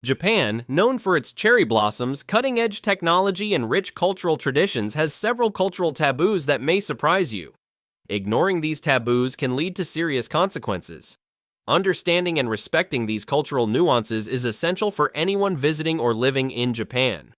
Japan, known for its cherry blossoms, cutting-edge technology, and rich cultural traditions, has several cultural taboos that may surprise you. Ignoring these taboos can lead to serious consequences. Understanding and respecting these cultural nuances is essential for anyone visiting or living in Japan.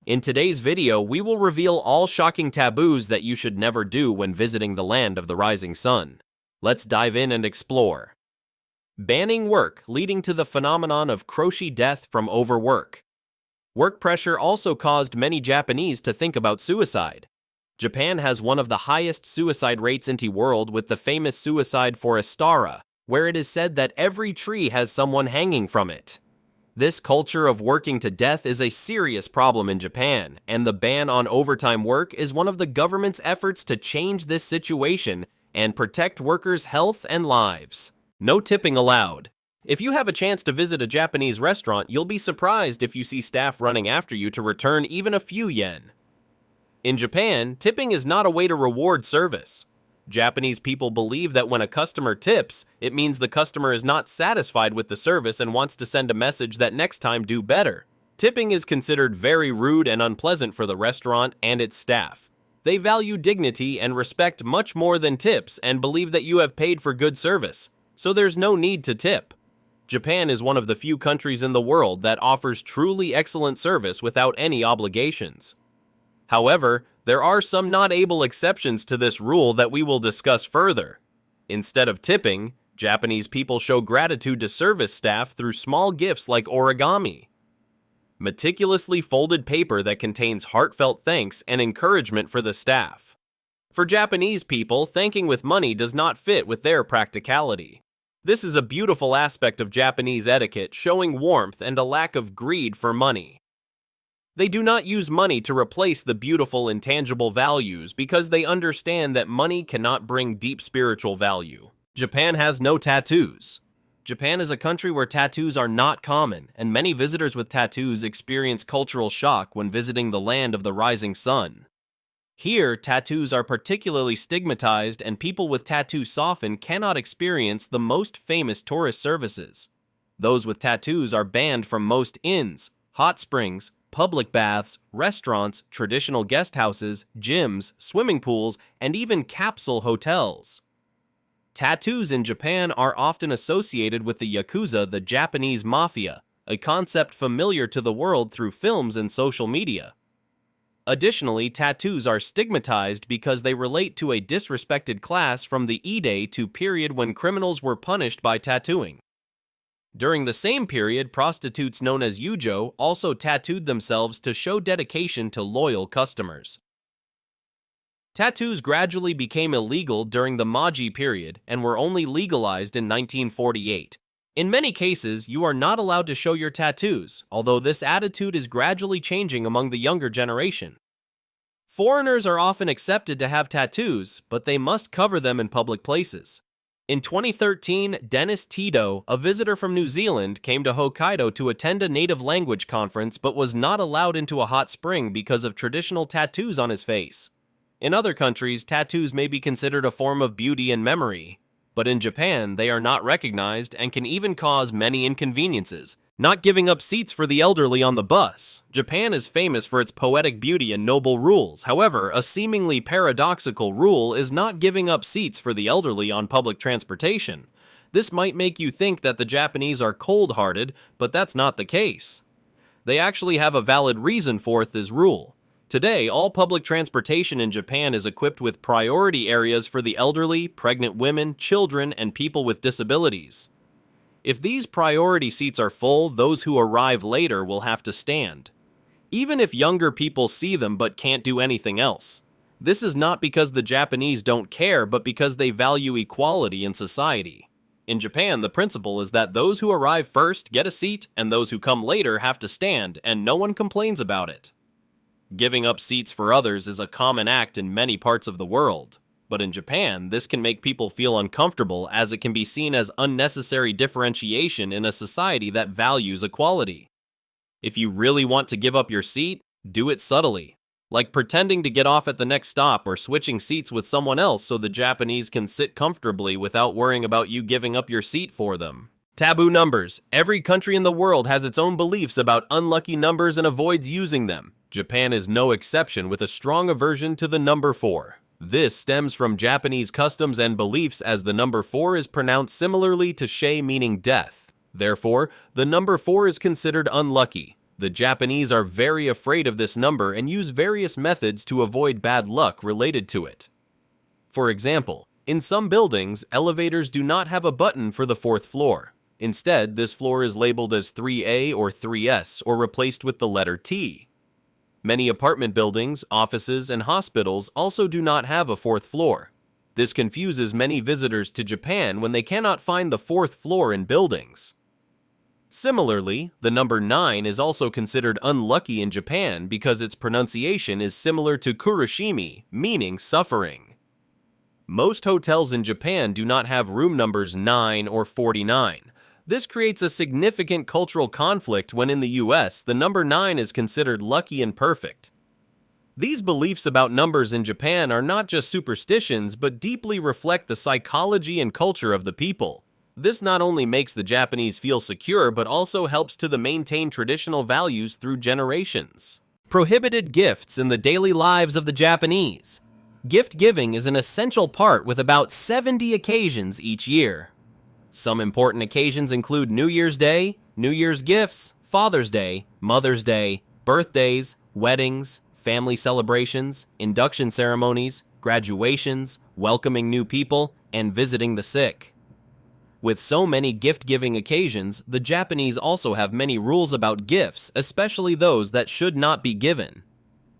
In today's video, we will reveal all shocking taboos that you should never do when visiting the land of the rising sun. Let's dive in and explore. Banning work, leading to the phenomenon of crochet death from overwork. Work pressure also caused many Japanese to think about suicide. Japan has one of the highest suicide rates in the world, with the famous suicide forest, where it is said that every tree has someone hanging from it. This culture of working to death is a serious problem in Japan, and the ban on overtime work is one of the government's efforts to change this situation and protect workers' health and lives. No tipping allowed. If you have a chance to visit a Japanese restaurant, you'll be surprised if you see staff running after you to return even a few yen. In Japan, tipping is not a way to reward service. Japanese people believe that when a customer tips, it means the customer is not satisfied with the service and wants to send a message that next time do better. Tipping is considered very rude and unpleasant for the restaurant and its staff. They value dignity and respect much more than tips and believe that you have paid for good service, so there's no need to tip. Japan is one of the few countries in the world that offers truly excellent service without any obligations. However, there are some not-able exceptions to this rule that we will discuss further. Instead of tipping, Japanese people show gratitude to service staff through small gifts like origami, meticulously folded paper that contains heartfelt thanks and encouragement for the staff. For Japanese people, thanking with money does not fit with their practicality. This is a beautiful aspect of Japanese etiquette, showing warmth and a lack of greed for money. They do not use money to replace the beautiful intangible values because they understand that money cannot bring deep spiritual value. Japan has no tattoos. Japan is a country where tattoos are not common, and many visitors with tattoos experience cultural shock when visiting the land of the rising sun. Here, tattoos are particularly stigmatized, and people with tattoos often cannot experience the most famous tourist services. Those with tattoos are banned from most inns, hot springs, public baths, restaurants, traditional guest houses, gyms, swimming pools, and even capsule hotels. Tattoos in Japan are often associated with the Yakuza, the Japanese mafia, a concept familiar to the world through films and social media. Additionally, tattoos are stigmatized because they relate to a disrespected class from the Edo period when criminals were punished by tattooing. During the same period, prostitutes known as yujo also tattooed themselves to show dedication to loyal customers. Tattoos gradually became illegal during the Meiji period and were only legalized in 1948. In many cases, you are not allowed to show your tattoos, although this attitude is gradually changing among the younger generation. Foreigners are often accepted to have tattoos, but they must cover them in public places. In 2013, Dennis Tito, a visitor from New Zealand, came to Hokkaido to attend a native language conference but was not allowed into a hot spring because of traditional tattoos on his face. In other countries, tattoos may be considered a form of beauty and memory, but in Japan, they are not recognized and can even cause many inconveniences. Not giving up seats for the elderly on the bus. Japan is famous for its poetic beauty and noble rules. However, a seemingly paradoxical rule is not giving up seats for the elderly on public transportation. This might make you think that the Japanese are cold-hearted, but that's not the case. They actually have a valid reason for this rule. Today, all public transportation in Japan is equipped with priority areas for the elderly, pregnant women, children, and people with disabilities. If these priority seats are full, those who arrive later will have to stand, even if younger people see them but can't do anything else. This is not because the Japanese don't care, but because they value equality in society. In Japan, the principle is that those who arrive first get a seat, and those who come later have to stand, and no one complains about it. Giving up seats for others is a common act in many parts of the world. But in Japan, this can make people feel uncomfortable as it can be seen as unnecessary differentiation in a society that values equality. If you really want to give up your seat, do it subtly, like pretending to get off at the next stop or switching seats with someone else so the Japanese can sit comfortably without worrying about you giving up your seat for them. Taboo numbers. Every country in the world has its own beliefs about unlucky numbers and avoids using them. Japan is no exception with a strong aversion to the number 4. This stems from Japanese customs and beliefs as the number 4 is pronounced similarly to shei, meaning death. Therefore, the number 4 is considered unlucky. The Japanese are very afraid of this number and use various methods to avoid bad luck related to it. For example, in some buildings, elevators do not have a button for the 4th floor. Instead, this floor is labeled as 3A or 3S or replaced with the letter T. Many apartment buildings, offices, and hospitals also do not have a 4th floor. This confuses many visitors to Japan when they cannot find the 4th floor in buildings. Similarly, the number 9 is also considered unlucky in Japan because its pronunciation is similar to kurushimi, meaning suffering. Most hotels in Japan do not have room numbers 9 or 49. This creates a significant cultural conflict when in the US, the number 9 is considered lucky and perfect. These beliefs about numbers in Japan are not just superstitions, but deeply reflect the psychology and culture of the people. This not only makes the Japanese feel secure, but also helps to maintain traditional values through generations. Prohibited gifts in the daily lives of the Japanese. Gift giving is an essential part with about 70 occasions each year. Some important occasions include New Year's Day, New Year's gifts, Father's Day, Mother's Day, birthdays, weddings, family celebrations, induction ceremonies, graduations, welcoming new people, and visiting the sick. With so many gift-giving occasions, the Japanese also have many rules about gifts, especially those that should not be given.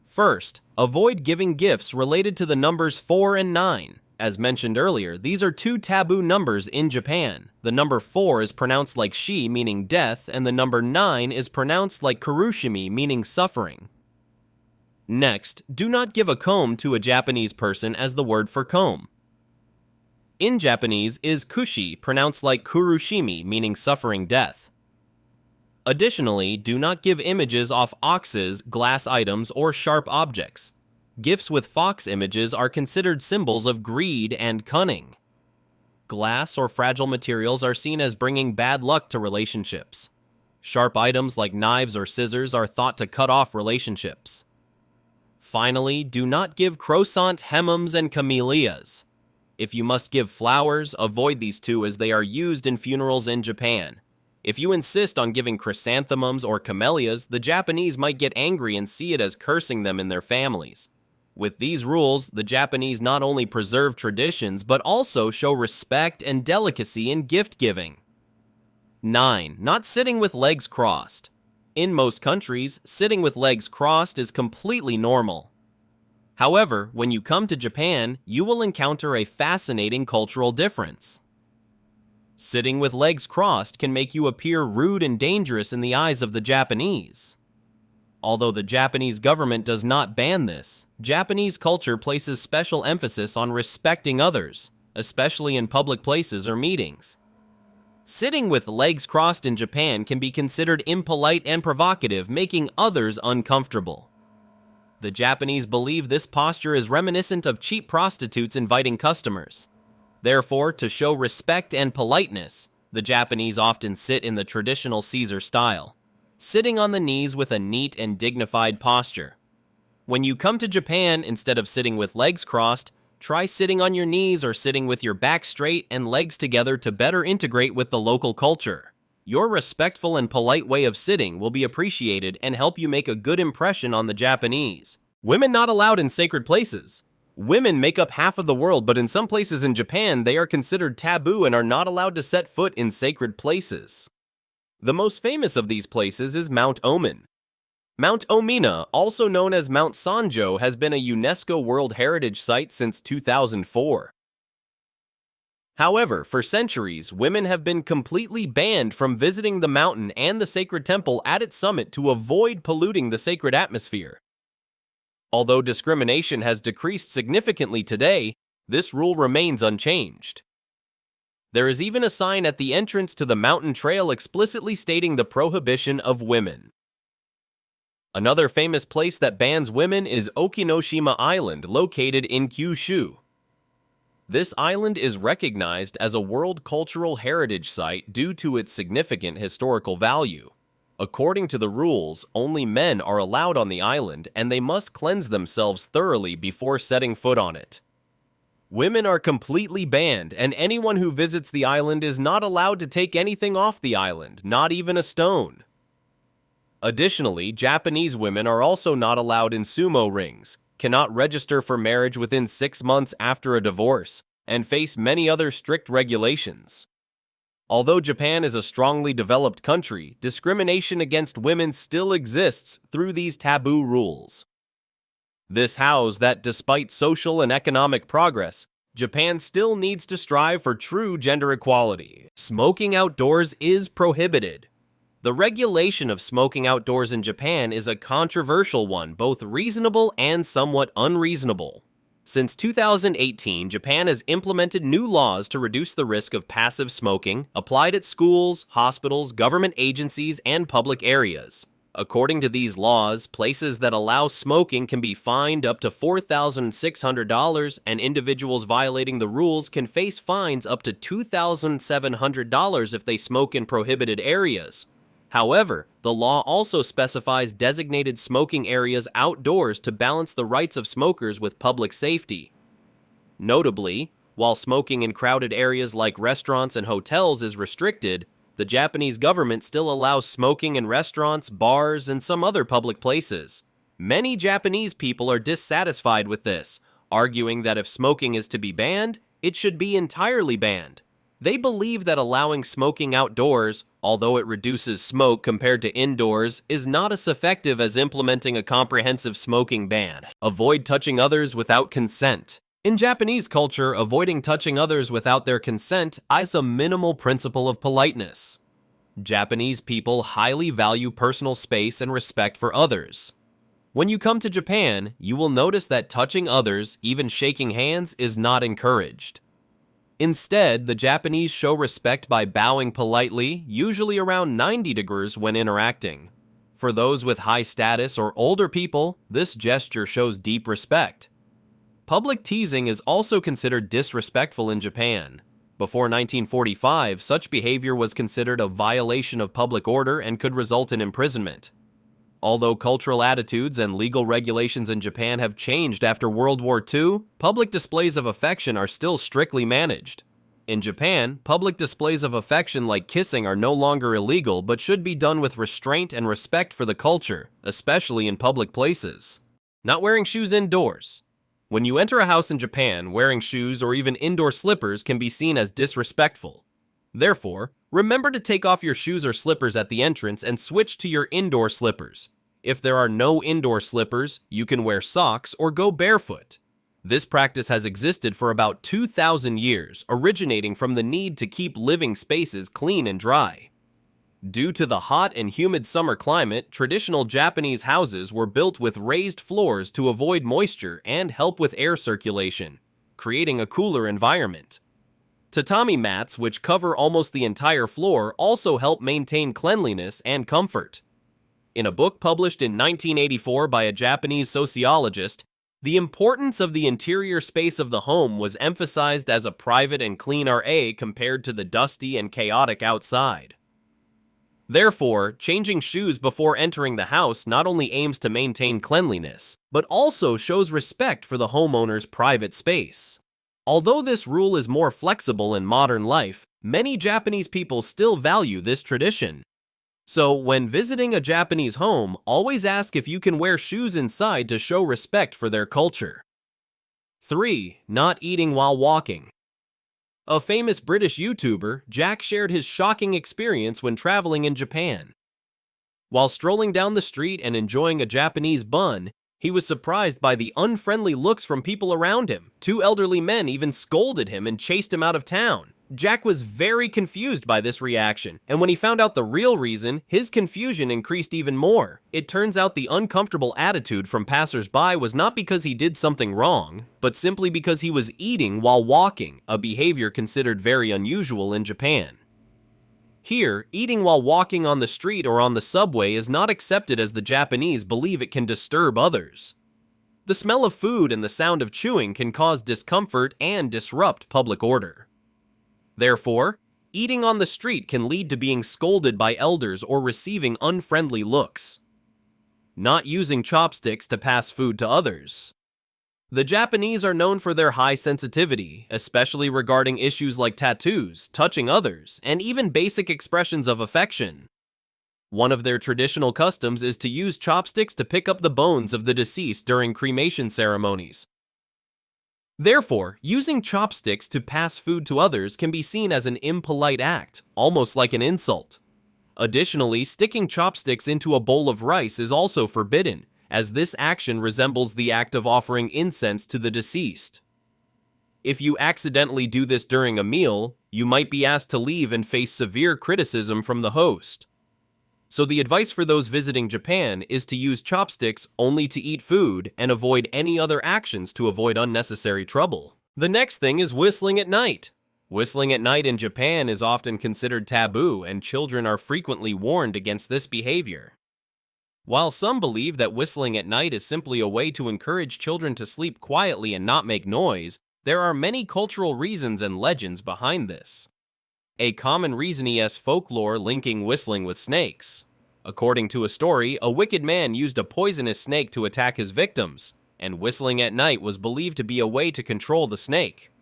First, avoid giving gifts related to the numbers 4 and 9. As mentioned earlier, these are two taboo numbers in Japan. The number 4 is pronounced like shi, meaning death, and the number 9 is pronounced like kurushimi, meaning suffering. Next, do not give a comb to a Japanese person as the word for comb. In Japanese is kushi, pronounced like kurushimi, meaning suffering death. Additionally, do not give images off oxes, glass items, or sharp objects. Gifts with fox images are considered symbols of greed and cunning. Glass or fragile materials are seen as bringing bad luck to relationships. Sharp items like knives or scissors are thought to cut off relationships. Finally, do not give croissant hemums and camellias. If you must give flowers, avoid these two as they are used in funerals in Japan. If you insist on giving chrysanthemums or camellias, the Japanese might get angry and see it as cursing them in their families. With these rules, the Japanese not only preserve traditions, but also show respect and delicacy in gift giving. 9. Not sitting with legs crossed. In most countries, sitting with legs crossed is completely normal. However, when you come to Japan, you will encounter a fascinating cultural difference. Sitting with legs crossed can make you appear rude and dangerous in the eyes of the Japanese. Although the Japanese government does not ban this, Japanese culture places special emphasis on respecting others, especially in public places or meetings. Sitting with legs crossed in Japan can be considered impolite and provocative, making others uncomfortable. The Japanese believe this posture is reminiscent of cheap prostitutes inviting customers. Therefore, to show respect and politeness, the Japanese often sit in the traditional Caesar style, sitting on the knees with a neat and dignified posture. When you come to Japan, instead of sitting with legs crossed, try sitting on your knees or sitting with your back straight and legs together to better integrate with the local culture. Your respectful and polite way of sitting will be appreciated and help you make a good impression on the Japanese. Women not allowed in sacred places. Women make up half of the world, but in some places in Japan, they are considered taboo and are not allowed to set foot in sacred places. The most famous of these places is Mount Omin. Mount Omina, also known as Mount Sanjo, has been a UNESCO World Heritage Site since 2004. However, for centuries, women have been completely banned from visiting the mountain and the sacred temple at its summit to avoid polluting the sacred atmosphere. Although discrimination has decreased significantly today, this rule remains unchanged. There is even a sign at the entrance to the mountain trail explicitly stating the prohibition of women. Another famous place that bans women is Okinoshima Island, located in Kyushu. This island is recognized as a World Cultural Heritage Site due to its significant historical value. According to the rules, only men are allowed on the island and they must cleanse themselves thoroughly before setting foot on it. Women are completely banned, and anyone who visits the island is not allowed to take anything off the island, not even a stone. Additionally, Japanese women are also not allowed in sumo rings, cannot register for marriage within 6 months after a divorce, and face many other strict regulations. Although Japan is a strongly developed country, discrimination against women still exists through these taboo rules. This shows that despite social and economic progress, Japan still needs to strive for true gender equality. Smoking outdoors is prohibited. The regulation of smoking outdoors in Japan is a controversial one, both reasonable and somewhat unreasonable. Since 2018, Japan has implemented new laws to reduce the risk of passive smoking, applied at schools, hospitals, government agencies, and public areas. According to these laws, places that allow smoking can be fined up to $4,600, and individuals violating the rules can face fines up to $2,700 if they smoke in prohibited areas. However, the law also specifies designated smoking areas outdoors to balance the rights of smokers with public safety. Notably, while smoking in crowded areas like restaurants and hotels is restricted, the Japanese government still allows smoking in restaurants, bars, and some other public places. Many Japanese people are dissatisfied with this, arguing that if smoking is to be banned, it should be entirely banned. They believe that allowing smoking outdoors, although it reduces smoke compared to indoors, is not as effective as implementing a comprehensive smoking ban. Avoid touching others without consent. In Japanese culture, avoiding touching others without their consent is a minimal principle of politeness. Japanese people highly value personal space and respect for others. When you come to Japan, you will notice that touching others, even shaking hands, is not encouraged. Instead, the Japanese show respect by bowing politely, usually around 90 degrees when interacting. For those with high status or older people, this gesture shows deep respect. Public teasing is also considered disrespectful in Japan. Before 1945, such behavior was considered a violation of public order and could result in imprisonment. Although cultural attitudes and legal regulations in Japan have changed after World War II, public displays of affection are still strictly managed. In Japan, public displays of affection like kissing are no longer illegal but should be done with restraint and respect for the culture, especially in public places. Not wearing shoes indoors. When you enter a house in Japan, wearing shoes or even indoor slippers can be seen as disrespectful. Therefore, remember to take off your shoes or slippers at the entrance and switch to your indoor slippers. If there are no indoor slippers, you can wear socks or go barefoot. This practice has existed for about 2,000 years, originating from the need to keep living spaces clean and dry. Due to the hot and humid summer climate, traditional Japanese houses were built with raised floors to avoid moisture and help with air circulation, creating a cooler environment. Tatami mats, which cover almost the entire floor, also help maintain cleanliness and comfort. In a book published in 1984 by a Japanese sociologist, the importance of the interior space of the home was emphasized as a private and clean area compared to the dusty and chaotic outside. Therefore, changing shoes before entering the house not only aims to maintain cleanliness, but also shows respect for the homeowner's private space. Although this rule is more flexible in modern life, many Japanese people still value this tradition. So, when visiting a Japanese home, always ask if you can wear shoes inside to show respect for their culture. 3. Not eating while walking. A famous British YouTuber, Jack, shared his shocking experience when traveling in Japan. While strolling down the street and enjoying a Japanese bun, he was surprised by the unfriendly looks from people around him. 2 elderly men even scolded him and chased him out of town. Jack was very confused by this reaction, and when he found out the real reason, his confusion increased even more. It turns out the uncomfortable attitude from passers-by was not because he did something wrong, but simply because he was eating while walking, a behavior considered very unusual in Japan. Here, eating while walking on the street or on the subway is not accepted as the Japanese believe it can disturb others. The smell of food and the sound of chewing can cause discomfort and disrupt public order. Therefore, eating on the street can lead to being scolded by elders or receiving unfriendly looks. Not using chopsticks to pass food to others. The Japanese are known for their high sensitivity, especially regarding issues like tattoos, touching others, and even basic expressions of affection. One of their traditional customs is to use chopsticks to pick up the bones of the deceased during cremation ceremonies. Therefore, using chopsticks to pass food to others can be seen as an impolite act, almost like an insult. Additionally, sticking chopsticks into a bowl of rice is also forbidden, as this action resembles the act of offering incense to the deceased. If you accidentally do this during a meal, you might be asked to leave and face severe criticism from the host. So the advice for those visiting Japan is to use chopsticks only to eat food and avoid any other actions to avoid unnecessary trouble. The next thing is whistling at night. Whistling at night in Japan is often considered taboo, and children are frequently warned against this behavior. While some believe that whistling at night is simply a way to encourage children to sleep quietly and not make noise, there are many cultural reasons and legends behind this. A common reason is folklore linking whistling with snakes. According to a story, a wicked man used a poisonous snake to attack his victims, and whistling at night was believed to be a way to control the snake.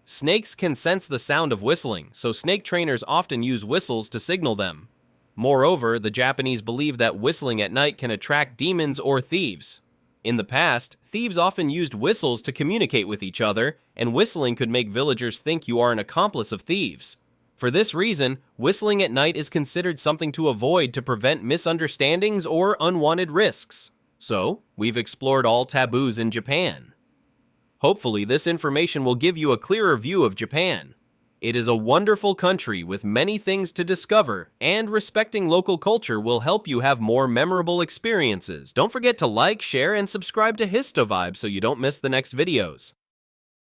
Snakes can sense the sound of whistling, so snake trainers often use whistles to signal them. Moreover, the Japanese believe that whistling at night can attract demons or thieves. In the past, thieves often used whistles to communicate with each other, and whistling could make villagers think you are an accomplice of thieves. For this reason, whistling at night is considered something to avoid to prevent misunderstandings or unwanted risks. So, we've explored all taboos in Japan. Hopefully, this information will give you a clearer view of Japan. It is a wonderful country with many things to discover, and respecting local culture will help you have more memorable experiences. Don't forget to like, share, and subscribe to Histovibe so you don't miss the next videos.